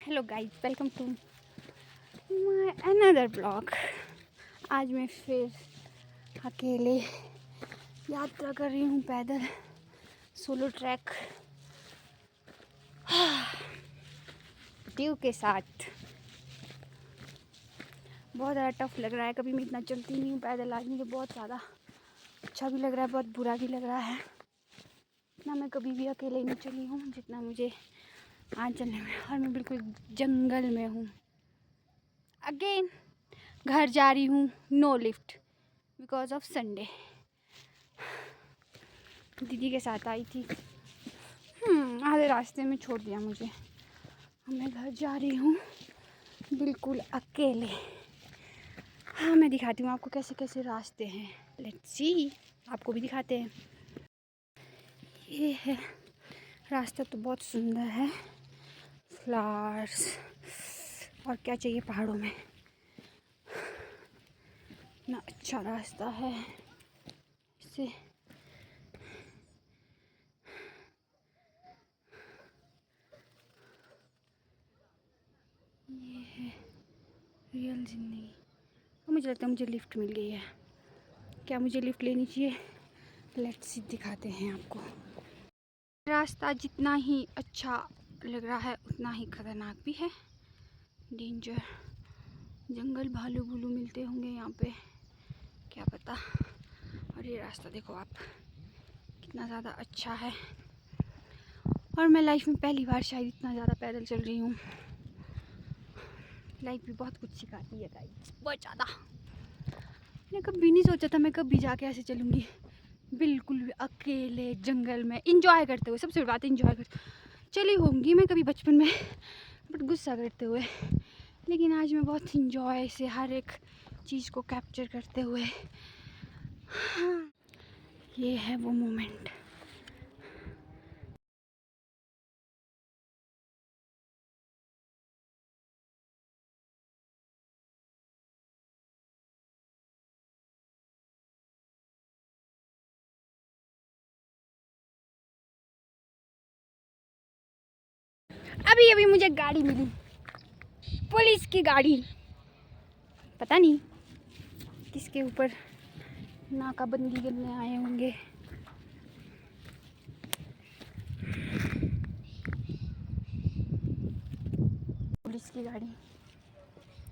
Hello guys, welcome to my another blog. आज मैं फिर अकेले यात्रा कर रही हूँ, पैदल सोलो ट्रैक ड्यू के साथ। बहुत ज़्यादा टफ लग रहा है, कभी मैं इतना चलती नहीं हूँ पैदल। आज मुझे बहुत ज़्यादा अच्छा भी लग रहा है, बहुत बुरा भी लग रहा है। इतना मैं कभी भी अकेले नहीं चली हूँ जितना मुझे आज चलने में। और मैं बिल्कुल जंगल में हूँ। अगेन घर जा रही हूँ, no lift because of Sunday. दीदी के साथ आई थी, आधे रास्ते में छोड़ दिया मुझे। अब मैं घर जा रही हूँ बिल्कुल अकेले। हाँ, मैं दिखाती हूँ आपको कैसे कैसे रास्ते हैं। लेट्स सी, आपको भी दिखाते हैं। ये है रास्ता, तो बहुत सुंदर है, फ्लावर्स और क्या चाहिए पहाड़ों में। इतना अच्छा रास्ता है। इससे ये है रियल ज़िंदगी। और मुझे लगता है मुझे लिफ्ट मिल गई है। क्या मुझे लिफ्ट लेनी चाहिए? लेट्स सी, दिखाते हैं आपको। रास्ता जितना ही अच्छा लग रहा है उतना ही खतरनाक भी है। डेंजर, जंगल भालू भूलू मिलते होंगे यहाँ पे, क्या पता। और ये रास्ता देखो आप, कितना ज़्यादा अच्छा है। और मैं लाइफ में पहली बार शायद इतना ज़्यादा पैदल चल रही हूँ। लाइफ भी बहुत कुछ सिखाती है गाइस, बहुत ज़्यादा। मैंने कभी नहीं सोचा था मैं कभी जाके ऐसे चलूँगी, बिल्कुल भी अकेले जंगल में, इंजॉय करते हुए। सबसे बड़ी बात, इंजॉय कर चली होंगी मैं कभी बचपन में, बट गुस्सा करते हुए। लेकिन आज मैं बहुत इंजॉय से हर एक चीज़ को कैप्चर करते हुए। हाँ, ये है वो मोमेंट। अभी अभी मुझे गाड़ी मिली, पुलिस की गाड़ी। पता नहीं किसके ऊपर नाकाबंदी करने आए होंगे। पुलिस की गाड़ी,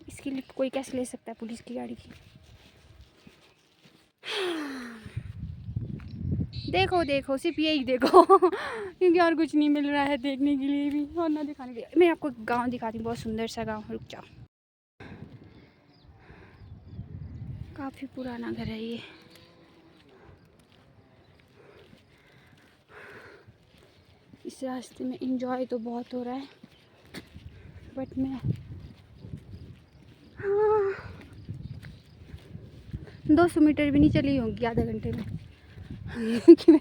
इसकी लिफ्ट कोई कैसे ले सकता है पुलिस की गाड़ी की। देखो देखो, सिर्फ यही देखो क्योंकि और कुछ नहीं मिल रहा है देखने के लिए भी और ना दिखाने के लिए। मैं आपको गांव दिखाती हूँ, बहुत सुंदर सा गांव। रुक जाओ, काफ़ी पुराना घर है ये। इस रास्ते में इंजॉय तो बहुत हो रहा है, बट मैं 200 मीटर भी नहीं चली होंगी आधे घंटे में कि मैं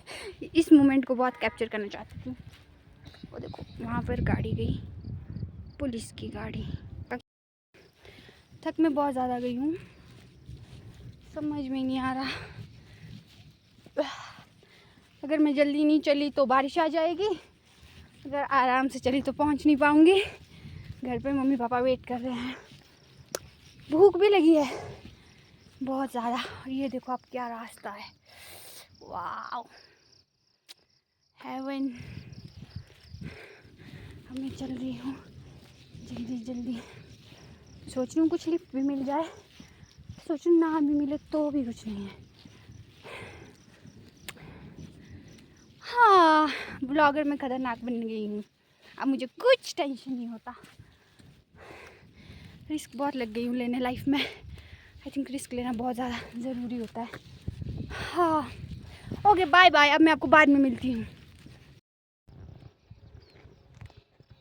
इस मोमेंट को बहुत कैप्चर करना चाहती थी। वो देखो वहाँ पर गाड़ी गई, पुलिस की गाड़ी। थक मैं बहुत ज़्यादा गई हूँ, समझ में नहीं आ रहा। अगर मैं जल्दी नहीं चली तो बारिश आ जाएगी, अगर आराम से चली तो पहुँच नहीं पाऊँगी। घर पे मम्मी पापा वेट कर रहे हैं, भूख भी लगी है बहुत ज़्यादा। और ये देखो आप, क्या रास्ता है, वाओ, हेवन। अब मैं चल रही हूँ जल्दी जल्दी। सोच रही हूँ कुछ लिफ्ट भी मिल जाए, सोच रही हूँ ना भी मिले तो भी कुछ नहीं है। हाँ, ब्लॉगर में खतरनाक बन गई हूँ, अब मुझे कुछ टेंशन नहीं होता। रिस्क बहुत लग गई हूँ लेने लाइफ में। आई थिंक रिस्क लेना बहुत ज़्यादा ज़रूरी होता है। हाँ, ओके, बाय बाय। अब मैं आपको बाद में मिलती हूँ।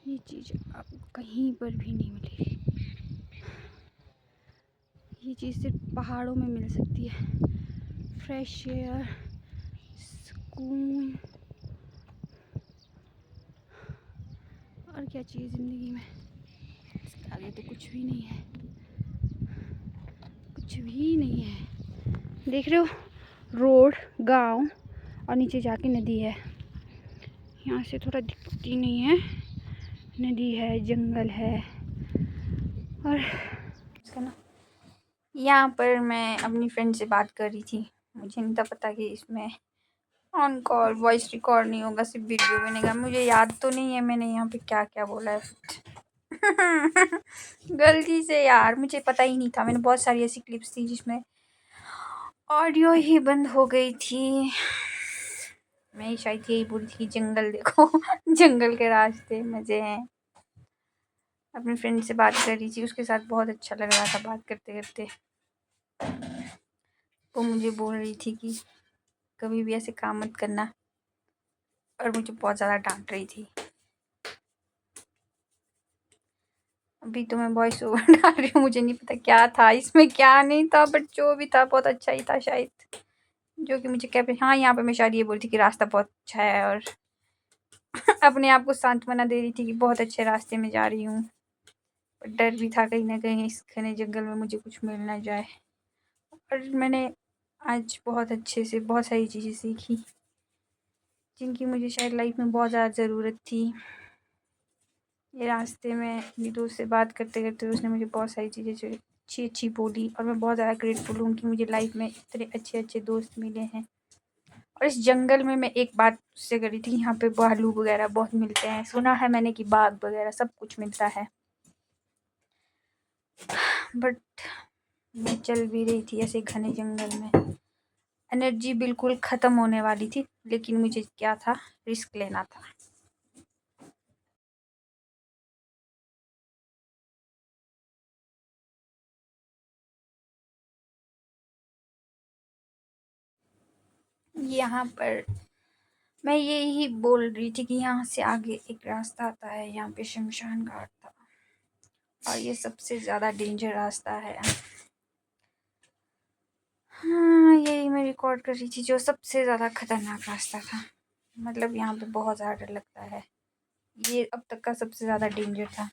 ये चीज़ आपको कहीं पर भी नहीं मिलेगी। ये चीज़ सिर्फ पहाड़ों में मिल सकती है, फ्रेश एयर, सुकून। और क्या चाहिए ज़िंदगी में, इसके आगे तो कुछ भी नहीं है, कुछ भी नहीं है। देख रहे हो, रोड, गांव और नीचे जाके नदी है। यहाँ से थोड़ा दिखती नहीं है नदी है, जंगल है। और इसका ना, यहाँ पर मैं अपनी फ्रेंड से बात कर रही थी। मुझे नहीं था पता कि इसमें ऑन कॉल वॉइस रिकॉर्ड नहीं होगा, सिर्फ वीडियो बनेगा। मुझे याद तो नहीं है मैंने यहाँ पे क्या क्या बोला है। गलती से यार, मुझे पता ही नहीं था। मैंने बहुत सारी ऐसी क्लिप्स थी जिसमें ऑडियो ही बंद हो गई थी। मैं शायद यही बोली थी, जंगल देखो। जंगल के रास्ते मज़े हैं। अपनी फ्रेंड से बात कर रही थी, उसके साथ बहुत अच्छा लग रहा था बात करते करते। वो मुझे बोल रही थी कि कभी भी ऐसे काम मत करना, और मुझे बहुत ज़्यादा डांट रही थी। अभी तो मैं वॉइस ओवर डाल रही हूँ, मुझे नहीं पता क्या था इसमें, क्या नहीं था, बट जो भी था बहुत अच्छा ही था शायद। जो कि मुझे क्या, हाँ यहाँ पे मैं शायद ये बोली थी कि रास्ता बहुत अच्छा है, और अपने आप को सांत्वना दे रही थी कि बहुत अच्छे रास्ते में जा रही हूँ। पर डर भी था कहीं ना कहीं इस घने जंगल में मुझे कुछ मिल ना जाए। और मैंने आज बहुत अच्छे से बहुत सारी चीज़ें सीखी जिनकी मुझे शायद लाइफ में बहुत ज़्यादा ज़रूरत थी। ये रास्ते में अपनी दोस्त से बात करते करते उसने मुझे बहुत सारी चीज़ें जो अच्छी अच्छी बोली, और मैं बहुत ज़्यादा ग्रेटफुल हूँ कि मुझे लाइफ में इतने अच्छे अच्छे दोस्त मिले हैं। और इस जंगल में मैं एक बात उससे करी थी, यहाँ पे भालू वगैरह बहुत मिलते हैं, सुना है मैंने कि बाघ वगैरह सब कुछ मिलता है। बट मैं चल भी रही थी ऐसे घने जंगल में, एनर्जी बिल्कुल ख़त्म होने वाली थी, लेकिन मुझे क्या था, रिस्क लेना था। यहाँ पर मैं यही बोल रही थी कि यहाँ से आगे एक रास्ता आता है, यहाँ पे शमशान घाट था, और ये सबसे ज़्यादा डेंजर रास्ता है। हाँ, यही मैं रिकॉर्ड कर रही थी, जो सबसे ज़्यादा खतरनाक रास्ता था। मतलब यहाँ पे बहुत ज़्यादा डर लगता है, ये अब तक का सबसे ज़्यादा डेंजर था।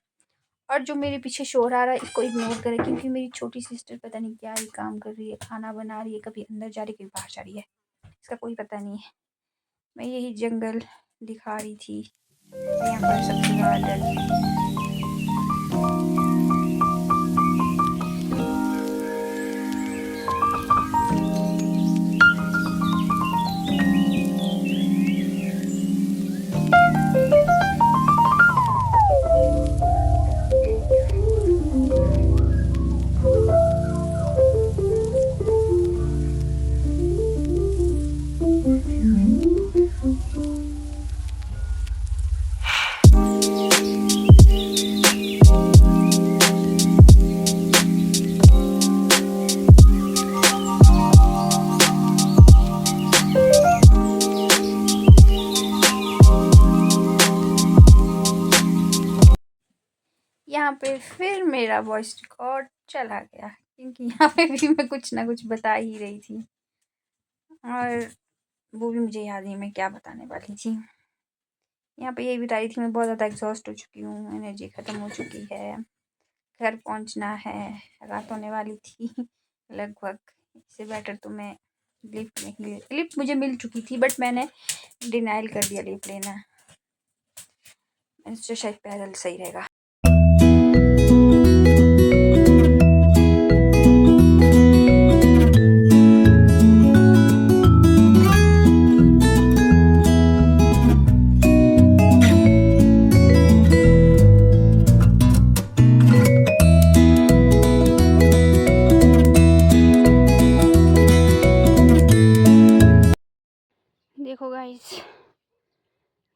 और जो मेरे पीछे शोर आ रहा है इसको इग्नोर करें, क्योंकि मेरी छोटी सिस्टर पता नहीं क्या ही काम कर रही है, खाना बना रही है, कभी अंदर जा रही है कभी बाहर जा रही है, इसका कोई पता नहीं है। मैं यही जंगल दिखा रही थी, यहाँ पर सबसे ज़्यादा डर। यहाँ पे फिर मेरा वॉइस रिकॉर्ड चला गया, क्योंकि यहाँ पे भी मैं कुछ ना कुछ बता ही रही थी, और वो भी मुझे याद नहीं मैं क्या बताने वाली थी। यहाँ पे यही बता रही थी मैं बहुत ज़्यादा एग्जॉस्ट हो चुकी हूँ, एनर्जी ख़त्म हो चुकी है, घर पहुँचना है, रात होने वाली थी लगभग। इससे बेटर तो मैं लिफ्ट मुझे मिल चुकी थी, बट मैंने डिनाइल कर दिया लिफ्ट लेना। मैंने सोचा शायद पैदल सही रहेगा। देखो गाइस,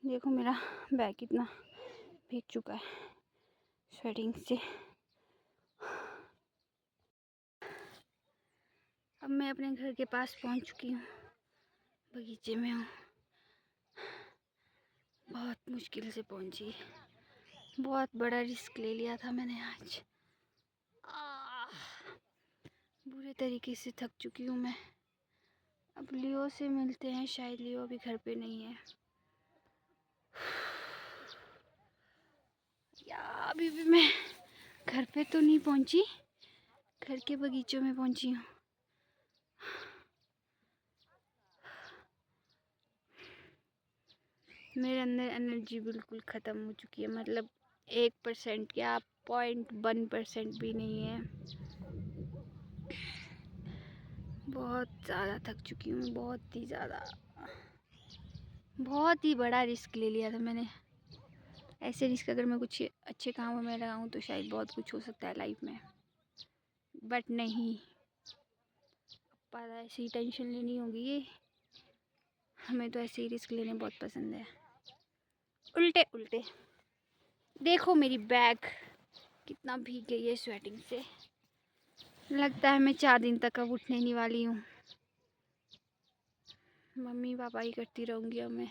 देखो मेरा बैग कितना भीग चुका है स्वेटिंग से। अब मैं अपने घर के पास पहुंच चुकी हूँ, बगीचे में हूँ। बहुत मुश्किल से पहुंची, बहुत बड़ा रिस्क ले लिया था मैंने आज। बुरे तरीके से थक चुकी हूँ मैं। अब लियो से मिलते हैं, शायद लियो अभी घर पे नहीं है। या अभी भी मैं घर पे तो नहीं पहुंची, घर के बगीचों में पहुंची हूँ। मेरे अंदर एनर्जी बिल्कुल ख़त्म हो चुकी है, मतलब 1% क्या 0.1% भी नहीं है। बहुत ज़्यादा थक चुकी हूँ, बहुत ही ज़्यादा। बहुत ही बड़ा रिस्क ले लिया था मैंने। ऐसे रिस्क अगर मैं कुछ अच्छे कामों में लगाऊँ तो शायद बहुत कुछ हो सकता है लाइफ में, बट नहीं। पर ऐसी टेंशन लेनी होगी ये, हमें तो ऐसे ही रिस्क लेने बहुत पसंद है। उल्टे उल्टे देखो मेरी बैग कितना भीग गई है स्वेटिंग से। लगता है मैं 4 दिन तक अब उठने नहीं वाली हूँ। मम्मी पापा ही करती रहूँगी अब मैं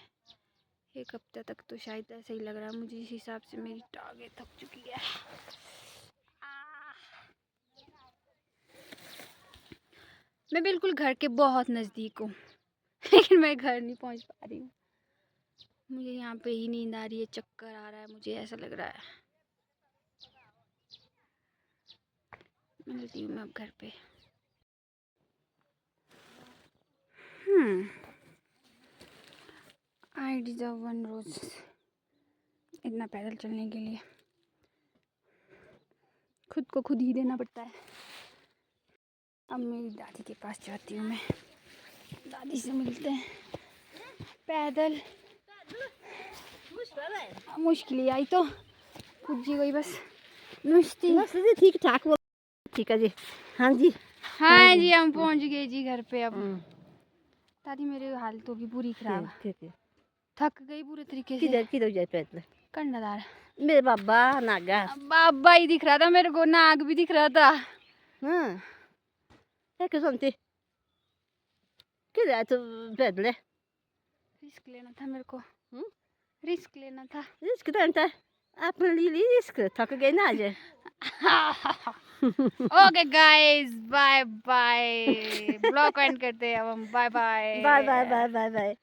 1 हफ्ते तक, तो शायद ऐसा ही लग रहा है मुझे। इस हिसाब से मेरी टांगें थक चुकी है। मैं बिल्कुल घर के बहुत नज़दीक हूँ लेकिन मैं घर नहीं पहुँच पा रही हूँ। मुझे यहाँ पे ही नींद आ रही है, चक्कर आ रहा है, मुझे ऐसा लग रहा है। मिलती हूँ मैं अब घर पे। आई डिज़र्व 1 रोज़। इतना पैदल चलने के लिए खुद को खुद ही देना पड़ता है। अब मेरी दादी के पास जाती हूँ मैं, दादी से मिलते हैं। पैदल मुश्किल ही आई तो पुजी गई बस नुश्ती। ठीक ठाक वो ठीक है जी। हाँ जी हाँ जी, हम पहुँच गए जी घर पे। अब दादी मेरे हालत होगी पूरी खराब, ठीक है। थक गई पूरे तरीके से। किधर किधर जाए पैदल? कंडादार मेरे बाबा नागा। बाबा ही दिख रहा था मेरे को, नाग भी दिख रहा था। हाँ क्या सुनती किधर तो पैदल है? रिस्क लेना था मेरे को, रिस्क लेना था। रिस्क तो अपने लिए रिस्क थक गए ना आज। Okay guys, bye bye. Blog end करते हैं अब हम। Bye bye bye bye bye bye bye.